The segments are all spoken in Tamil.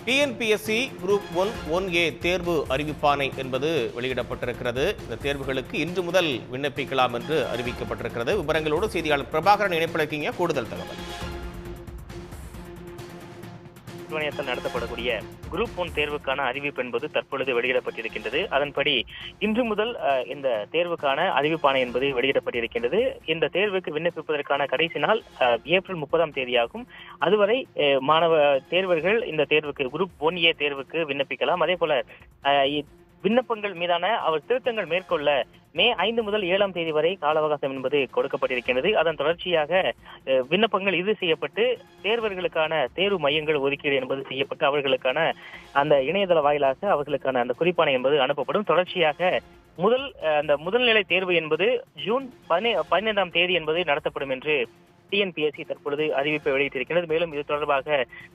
டிஎன்பிஎஸ்சி குரூப் 1A தேர்வு அறிவிப்பாணை என்பது வெளியிடப்பட்டிருக்கிறது. இந்த தேர்வுகளுக்கு இன்று முதல் விண்ணப்பிக்கலாம் என்று அறிவிக்கப்பட்டிருக்கிறது. விவரங்களோடு செய்தியாளர் பிரபாகரன் இணைப்பில் இருக்கீங்க. கூடுதல் தகவல். நடத்தப்படக்கூடிய குரூப் 1 தேர்வுக்கான அறிவிப்பு என்பது தற்பொழுது வெளியிடப்பட்டிருக்கின்றது. அதன்படி இன்று முதல் இந்த தேர்வுக்கான அறிவிப்பாணை என்பது வெளியிடப்பட்டிருக்கின்றது. இந்த தேர்வுக்கு விண்ணப்பிப்பதற்கான கடைசி நாள் ஏப்ரல் 30ஆம் தேதியாகும். அதுவரை மாணவ தேர்வர்கள் இந்த தேர்வுக்கு குரூப் 1A தேர்வுக்கு விண்ணப்பிக்கலாம். அதே போல விண்ணப்பங்கள் மீதான அவர் திருத்தங்கள் மேற்கொள்ள மே 5 முதல் 7ஆம் தேதி வரை கால அவகாசம் என்பது கொடுக்கப்பட்டிருக்கிறது. அதன் தொடர்ச்சியாக விண்ணப்பங்கள் இறுதி செய்யப்பட்டு தேர்வர்களுக்கான தேர்வு மையங்கள் ஒதுக்கீடு என்பது செய்யப்பட்டு அவர்களுக்கான அந்த இணையதள வாயிலாக அவர்களுக்கான அந்த குறிப்பாணை என்பது அனுப்பப்படும். தொடர்ச்சியாக அந்த முதல்நிலை தேர்வு என்பது ஜூன் 15ஆம் தேதி என்பது நடத்தப்படும் என்று டிஎன்பிஎஸ்சி தற்பொழுது அறிவிப்பை வெளியிட்டிருக்கிறது. மேலும் இது தொடர்பாக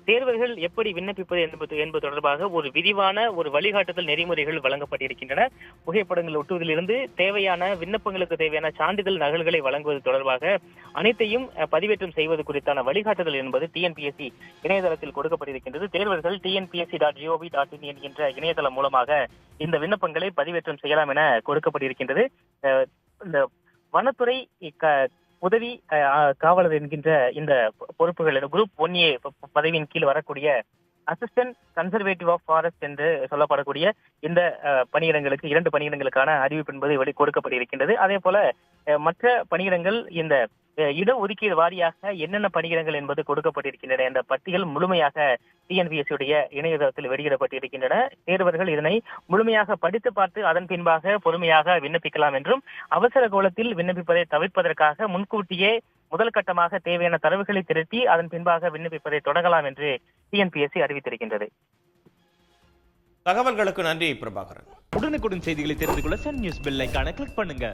தேர்வர்கள் எப்படி விண்ணப்பிப்பது என்பது தொடர்பாக ஒரு விரிவான ஒரு வழிகாட்டுதல் நெறிமுறைகள் வழங்கப்பட்டிருக்கின்றன. புகைப்படங்கள் ஒட்டுவதிலிருந்து தேவையான விண்ணப்பங்களுக்கு தேவையான சான்றிதழ் நகல்களை வழங்குவது தொடர்பாக அனைத்தையும் பதிவேற்றம் செய்வது குறித்தான வழிகாட்டுதல் என்பது டிஎன்பிஎஸ்சி இணையதளத்தில் கொடுக்கப்பட்டிருக்கின்றது. தேர்வர்கள் tnpsc.gov.in என்கின்ற இணையதளம் மூலமாக இந்த விண்ணப்பங்களை பதிவேற்றம் செய்யலாம் என கொடுக்கப்பட்டிருக்கின்றது. இந்த வனத்துறை உதவி காவலர் என்கின்ற இந்த பொறுப்புகள் குரூப் 1A பதவியின் கீழ் வரக்கூடிய அசிஸ்டன்ட் கன்சர்வேட்டிவ் ஆஃப் ஃபாரஸ்ட் என்று சொல்லப்படக்கூடிய இந்த பணியிடங்களுக்கு 2 பணியிடங்களுக்கான அறிவிப்பு என்பது கொடுக்கப்பட்டிருக்கின்றது. அதே போல மற்ற பணியிடங்கள் இந்த இடஒதுக்கீடு வாரியாக என்னென்ன பணியிடங்கள் என்பது கொடுக்கப்பட்டிருக்கின்றன என்ற பட்டியல் முழுமையாக டிஎன்பிஎஸ்சி உடைய இணையதளத்தில் வெளியிடப்பட்டிருக்கின்றன. தேர்வர்கள் இதனை முழுமையாக படித்து பார்த்து அதன் பின்பாக பொறுமையாக விண்ணப்பிக்கலாம் என்றும் அவசர கோலத்தில் விண்ணப்பிப்பதை தவிர்ப்பதற்காக முன்கூட்டியே முதல் கட்டமாக தேவையான தரவுகளை திரட்டி அதன் பின்பாக விண்ணப்பிப்பதை தொடங்கலாம் என்று டிஎன்பிஎஸ்சி அறிவித்திருக்கின்றது. தகவல்களுக்கு நன்றி பிரபாகரன். உடனுக்குடன் செய்திகளை தெரிந்து கொள்ள சன் நியூஸ் பெல் ஐகானை கிளிக் பண்ணுங்க.